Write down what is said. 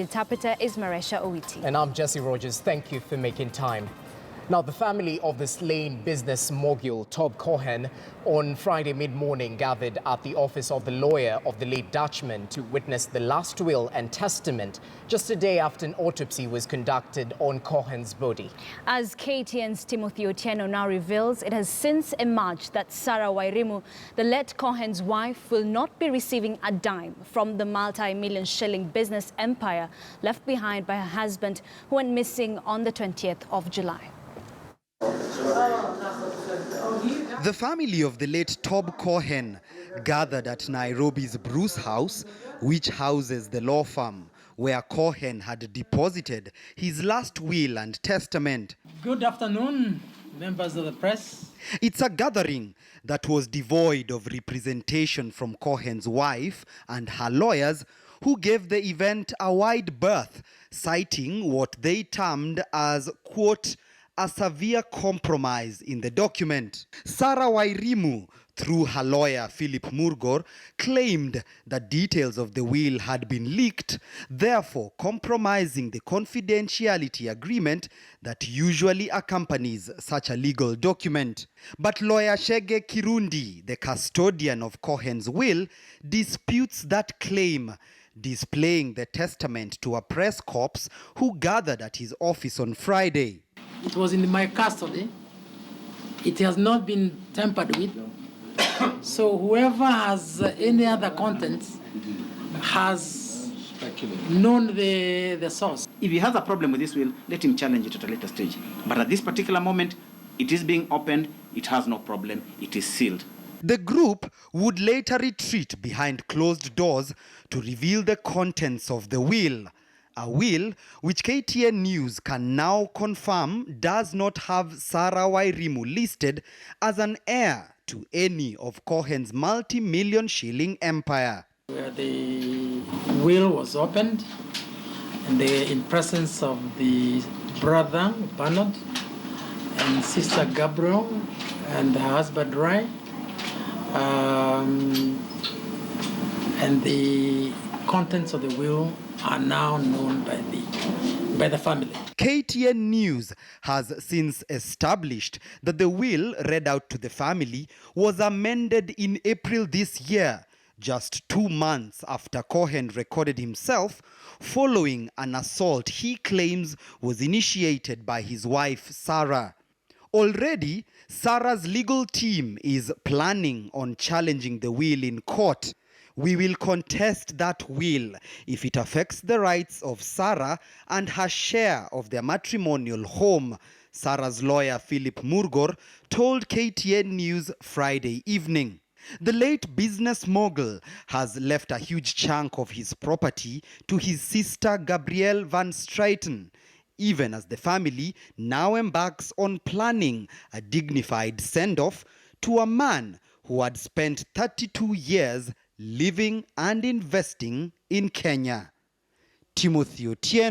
language interpreter is Maresha Owiti. And I'm Jesse Rogers. Thank you for making time. Now, the family of the slain business mogul, Tob Cohen, on Friday mid-morning gathered at the office of the lawyer of the late Dutchman to witness the last will and testament just a day after an autopsy was conducted on Cohen's body. As KTN's Timothy Otieno now reveals, it has since emerged that Sarah Wairimu, the late Cohen's wife, will not be receiving a dime from the multi-million shilling business empire left behind by her husband, who went missing on the 20th of July. The family of the late Tob Cohen gathered at Nairobi's Bruce House, which houses the law firm where Cohen had deposited his last will and testament. Good afternoon, members of the press. It's a gathering that was devoid of representation from Cohen's wife and her lawyers, who gave the event a wide berth, citing what they termed as, quote, a severe compromise in the document. Sarah Wairimu, through her lawyer Philip Murgor, claimed that details of the will had been leaked, therefore compromising the confidentiality agreement that usually accompanies such a legal document. But lawyer Shege Kirundi, the custodian of Cohen's will, disputes that claim, displaying the testament to a press corps who gathered at his office on Friday. It was in my custody. It has not been tampered with. So whoever has any other contents has known the source. If he has a problem with this will, let him challenge it at a later stage. But at this particular moment, it is being opened. It has no problem. It is sealed. The group would later retreat behind closed doors to reveal the contents of the will. A will which KTN News can now confirm does not have Sarah Wairimu listed as an heir to any of Cohen's multi-million shilling empire. Where the will was opened, and in presence of the brother Bernard and sister Gabriel and her husband Rai, and the contents of the will are now known by the family. KTN News has since established that the will read out to the family was amended in April this year, just 2 months after Cohen recorded himself following an assault he claims was initiated by his wife Sarah. Already, Sarah's legal team is planning on challenging the will in court. We will contest that will if it affects the rights of Sarah and her share of their matrimonial home, Sarah's lawyer Philip Murgor told KTN News Friday evening. The late business mogul has left a huge chunk of his property to his sister Gabrielle Van Straeten, even as the family now embarks on planning a dignified send-off to a man who had spent 32 years living and investing in Kenya. Timothy Otieno.